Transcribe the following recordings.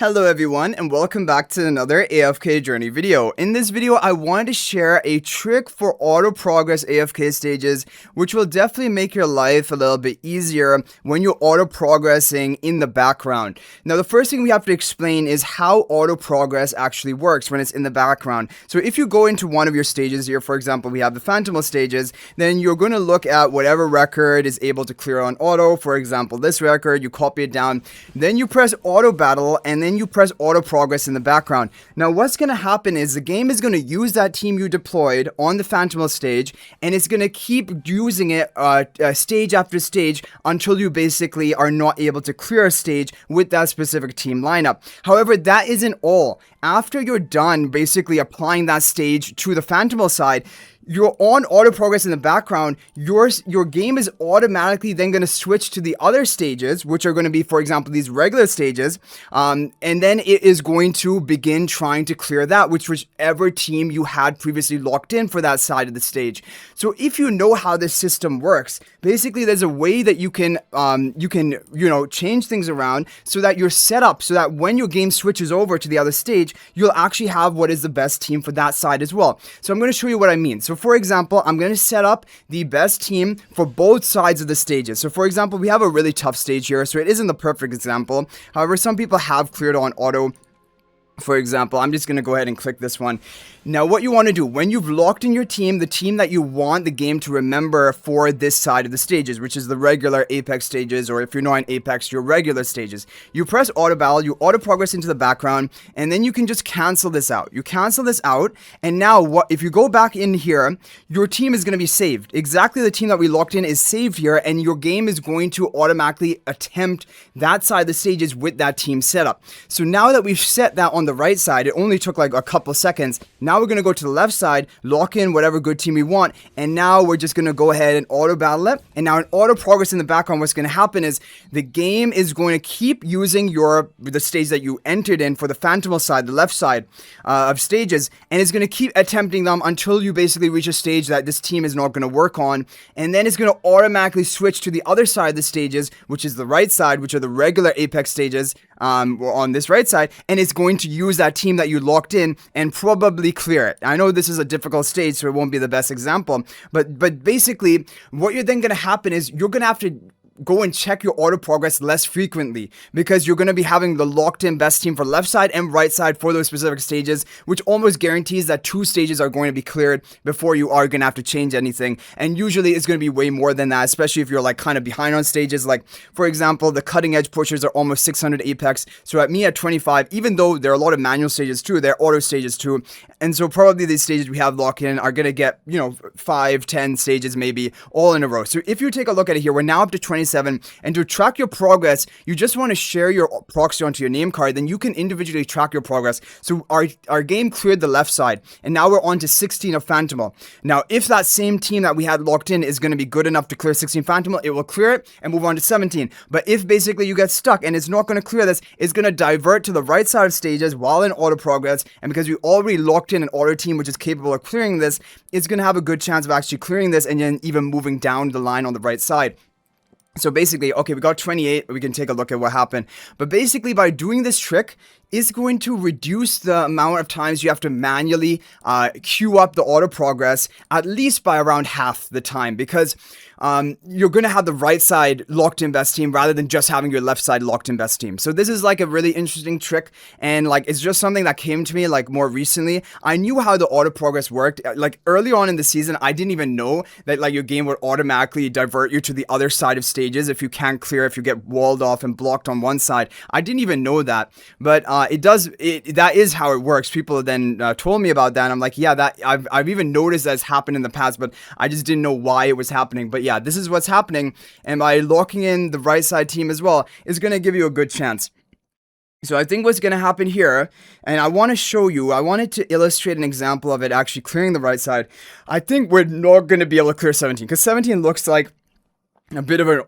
Hello everyone and welcome back to another AFK journey video. In this video, I wanted to share a trick for auto progress AFK stages, which will definitely make your life a little bit easier when you're auto progressing in the background. Now, the first thing we have to explain is how auto progress actually works when it's in the background. So if you go into one of your stages here, for example, we have the Phantimal stages, then you're going to look at whatever record is able to clear on auto. For example, this record, you copy it down, then you press auto battle, and then you press auto progress in the background. Now what's going to happen is the game is going to use that team you deployed on the Phantimal stage, and it's going to keep using it stage after stage until you basically are not able to clear a stage with that specific team lineup. However, that isn't all. After you're done basically applying that stage to the Phantimal side, you're on auto progress in the background, your game is automatically then going to switch to the other stages, which are going to be, for example, these regular stages, and then it is going to begin trying to clear that, whichever team you had previously locked in for that side of the stage. So if you know how this system works, basically there's a way that you can change things around so that you're set up so that when your game switches over to the other stage, you'll actually have what is the best team for that side as well. So I'm going to show you what I mean. So for example, I'm going to set up the best team for both sides of the stages. So for example, we have a really tough stage here, so it isn't the perfect example. However, some people have cleared on auto. For example, I'm just going to go ahead and click this one. Now, what you want to do, when you've locked in your team, the team that you want the game to remember for this side of the stages, which is the regular Apex stages, or if you're not in Apex, your regular stages, you press auto battle, you auto progress into the background, and then you can just cancel this out. You cancel this out, and now if you go back in here, your team is going to be saved. Exactly the team that we locked in is saved here, and your game is going to automatically attempt that side of the stages with that team setup. So now that we've set that on the right side, it only took like a couple seconds. Now we're going to go to the left side, lock in whatever good team we want, and now we're just going to go ahead and auto battle it. And now in auto progress in the background, what's going to happen is the game is going to keep using the stage that you entered in for the Phantimal side, the left side of stages, and it's going to keep attempting them until you basically reach a stage that this team is not going to work on, and then it's going to automatically switch to the other side of the stages, which is the right side, which are the regular Apex stages on this right side, and it's going to use that team that you locked in and probably clear it. I know this is a difficult stage, so it won't be the best example, but basically what you're then going to happen is you're going to have to go and check your auto progress less frequently, because you're going to be having the locked in best team for left side and right side for those specific stages, which almost guarantees that 2 stages are going to be cleared before you are going to have to change anything. And usually it's going to be way more than that, especially if you're like kind of behind on stages. Like for example, the cutting edge pushers are almost 600 Apex, so at me at 25, even though there are a lot of manual stages too, they're auto stages too, and so probably these stages we have locked in are going to get 5-10 stages maybe all in a row. So if you take a look at it here, we're now up to 27, and to track your progress, you just want to share your proxy onto your name card, then you can individually track your progress. So our game cleared the left side, and now we're on to 16 of Phantimal. Now if that same team that we had locked in is going to be good enough to clear 16 Phantimal, it will clear it and move on to 17. But if basically you get stuck and it's not going to clear this, it's going to divert to the right side of stages while in auto progress, and because we already locked in an auto team which is capable of clearing this, it's going to have a good chance of actually clearing this and then even moving down the line on the right side. So basically, okay, we got 28, we can take a look at what happened. But basically by doing this trick, is going to reduce the amount of times you have to manually queue up the auto progress, at least by around half the time, because you're going to have the right side locked in best team rather than just having your left side locked in best team. So this is like a really interesting trick, and like it's just something that came to me like more recently. I knew how the auto progress worked. Like early on in the season, I didn't even know that like your game would automatically divert you to the other side of stages if you can't clear, if you get walled off and blocked on one side. I didn't even know that, but that is how it works. People then told me about that, and I'm like, yeah, that I've even noticed that's happened in the past, but I just didn't know why it was happening. But yeah, this is what's happening, and by locking in the right side team as well is going to give you a good chance. So I think what's going to happen here, and I want to show you, I wanted to illustrate an example of it actually clearing the right side. I think we're not going to be able to clear 17, because 17 looks like a bit of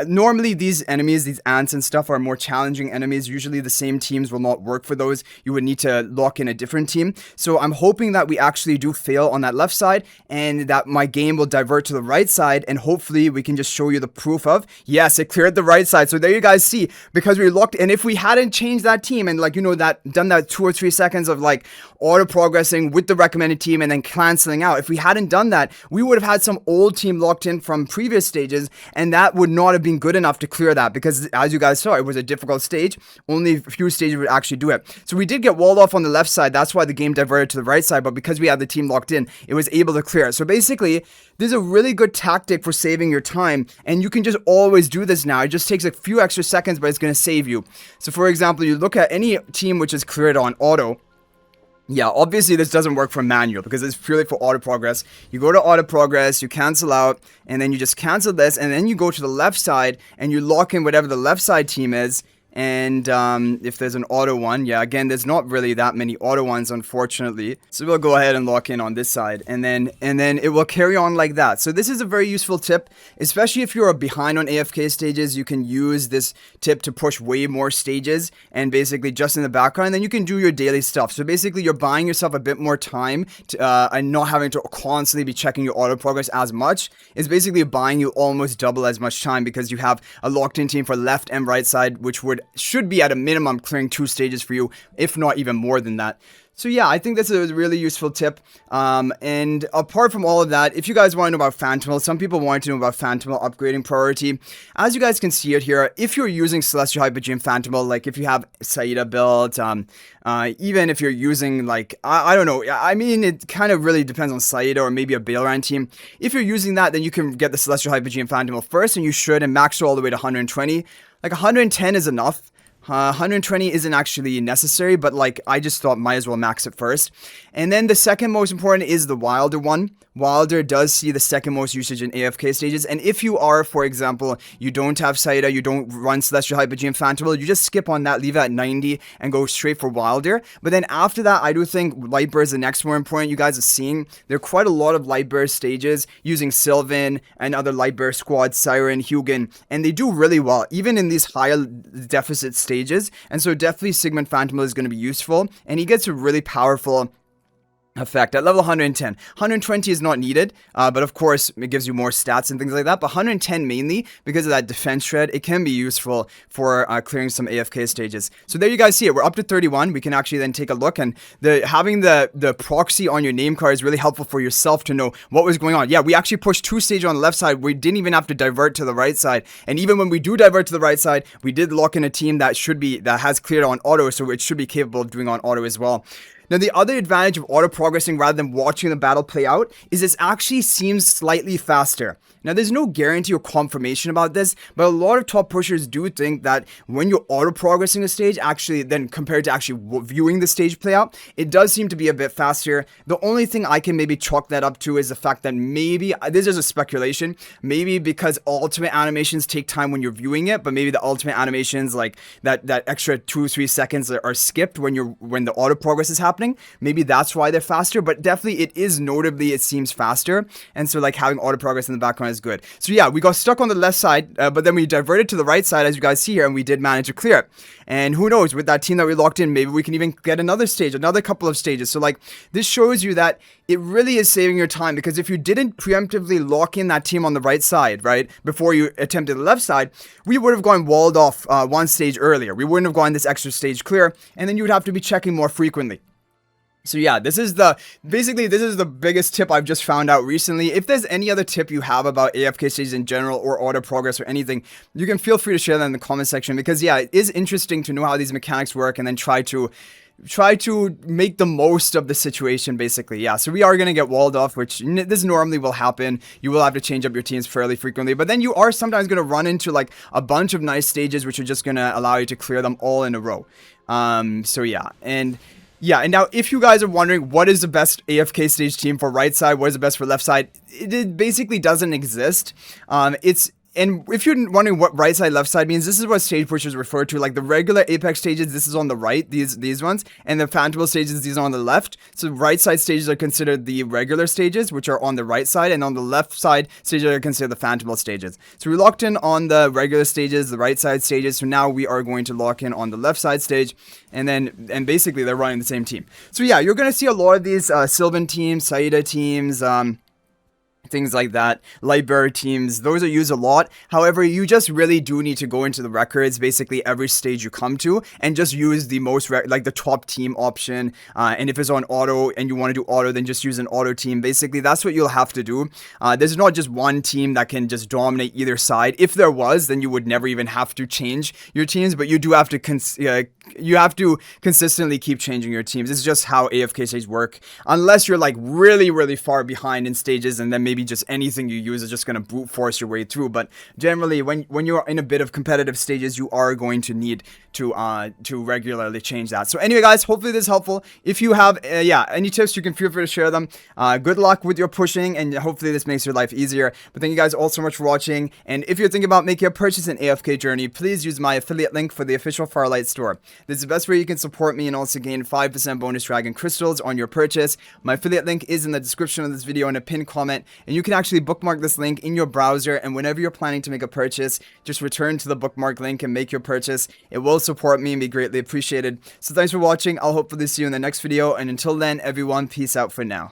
normally these enemies, these ants and stuff, are more challenging enemies. Usually the same teams will not work for those. You would need to lock in a different team. So I'm hoping that we actually do fail on that left side, and that my game will divert to the right side, and hopefully we can just show you the proof of, yes, it cleared the right side. So there you guys see, because we locked, and if we hadn't changed that team and, like, you know, that done that 2 or 3 seconds of like auto progressing with the recommended team and then canceling out, if we hadn't done that, we would have had some old team locked in from previous stages, and that would not have been good enough to clear that, because as you guys saw, it was a difficult stage. Only a few stages would actually do it. So we did get walled off on the left side. That's why the game diverted to the right side, but because we had the team locked in, it was able to clear. So basically, this is a really good tactic for saving your time, and you can just always do this now. It just takes a few extra seconds, but it's going to save you. So for example, you look at any team which is cleared on auto. Yeah, obviously this doesn't work for manual because it's purely for auto progress. You go to auto progress, you cancel out, and then you just cancel this, and then you go to the left side and you lock in whatever the left side team is. And if there's an auto one, yeah, again, there's not really that many auto ones, unfortunately. So we'll go ahead and lock in on this side, and then it will carry on like that. So this is a very useful tip, especially if you're behind on AFK stages. You can use this tip to push way more stages, and basically just in the background, then you can do your daily stuff. So basically, you're buying yourself a bit more time to, and not having to constantly be checking your auto progress as much. It's basically buying you almost double as much time, because you have a locked in team for left and right side, which should be at a minimum clearing 2 stages for you, if not even more than that. So yeah, I think that's a really useful tip. And apart from all of that, if you guys want to know about Phantimal, some people want to know about Phantimal upgrading priority. As you guys can see it here, if you're using Celestial Hypergene Phantimal, like if you have Saida built, even if you're using, like, I don't know, I mean, it kind of really depends on Saida or maybe a Bailran team. If you're using that, then you can get the Celestial Hypergene Phantimal first, and you should, and max it all the way to 120. Like 110 is enough. 120 isn't actually necessary, but like I just thought might as well max it first. And then the second most important is the Wilder one. Wilder does see the second most usage in AFK stages, and if you are, for example, you don't have Saida, you don't run Celestial Hypergene Phantimal, you just skip on that, leave it at 90, and go straight for Wilder. But then after that, I do think Lightbear is the next more important. You guys are seeing there are quite a lot of Lightbear stages using Sylvan and other Lightbear squads, Siren, Hugin, and they do really well, even in these higher deficit stages. And so definitely Sigmund Phantimal is going to be useful, and he gets a really powerful effect at level 110. 120 is not needed, but of course it gives you more stats and things like that. But 110 mainly because of that defense shred, it can be useful for clearing some AFK stages. So there you guys see it. We're up to 31. We can actually then take a look, and having the proxy on your name card is really helpful for yourself to know what was going on. Yeah, we actually pushed 2 stages on the left side. We didn't even have to divert to the right side, and even when we do divert to the right side, we did lock in a team that has cleared on auto, so it should be capable of doing on auto as well. Now, the other advantage of auto progressing rather than watching the battle play out is it actually seems slightly faster. Now, there's no guarantee or confirmation about this, but a lot of top pushers do think that when you're auto progressing a stage, actually, then compared to actually viewing the stage play out, it does seem to be a bit faster. The only thing I can maybe chalk that up to is the fact that maybe, this is a speculation, maybe because ultimate animations take time when you're viewing it, but maybe the ultimate animations, like that extra 2-3 seconds are skipped when the auto progress is happening. Maybe that's why they're faster, but definitely it seems faster, and so like having auto progress in the background is good. So yeah, we got stuck on the left side, but then we diverted to the right side, as you guys see here, and we did manage to clear it. And who knows, with that team that we locked in, maybe we can even get another couple of stages. So like, this shows you that it really is saving your time, because if you didn't preemptively lock in that team on the right side, right, before you attempted the left side, we would have gone walled off 1 stage earlier. We wouldn't have gone this extra stage clear, and then you would have to be checking more frequently. So yeah, this is the biggest tip I've just found out recently. If there's any other tip you have about AFK stages in general or auto progress or anything, you can feel free to share that in the comment section, because yeah, it is interesting to know how these mechanics work and then try to make the most of the situation, basically. Yeah, so we are going to get walled off, which this normally will happen. You will have to change up your teams fairly frequently, but then you are sometimes going to run into like a bunch of nice stages which are just going to allow you to clear them all in a row. So yeah, and now if you guys are wondering what is the best AFK stage team for right side, what is the best for left side, it basically doesn't exist. And if you're wondering what right side, left side means, this is what stage pushers refer to. Like the regular Apex stages, this is on the right, these ones, and the Phantimal stages, these are on the left. So right side stages are considered the regular stages, which are on the right side, and on the left side stages are considered the Phantimal stages. So we locked in on the regular stages, the right side stages. So now we are going to lock in on the left side stage, and basically they're running the same team. So yeah, you're gonna see a lot of these Sylvan teams, Saida teams, things like that, Lightbearer teams, those are used a lot. However, you just really do need to go into the records, basically every stage you come to, and just use the most, like the top team option. And if it's on auto and you want to do auto, then just use an auto team. Basically, that's what you'll have to do. There's not just one team that can just dominate either side. If there was, then you would never even have to change your teams, but you do have to consistently keep changing your teams. It's just how AFK stages work. Unless you're like really, really far behind in stages, and then maybe just anything you use is just going to brute force your way through. But generally, when you're in a bit of competitive stages, you are going to need to regularly change that. So anyway, guys, hopefully this is helpful. If you have any tips, you can feel free to share them. Good luck with your pushing, and hopefully this makes your life easier. But thank you guys all so much for watching. And if you're thinking about making a purchase in AFK Journey, please use my affiliate link for the official Farlight store. This is the best way you can support me and also gain 5% bonus dragon crystals on your purchase. My affiliate link is in the description of this video and a pinned comment, and you can actually bookmark this link in your browser, and whenever you're planning to make a purchase, just return to the bookmark link and make your purchase. It will support me and be greatly appreciated. So thanks for watching. I'll hopefully see you in the next video, and until then, everyone, peace out for now.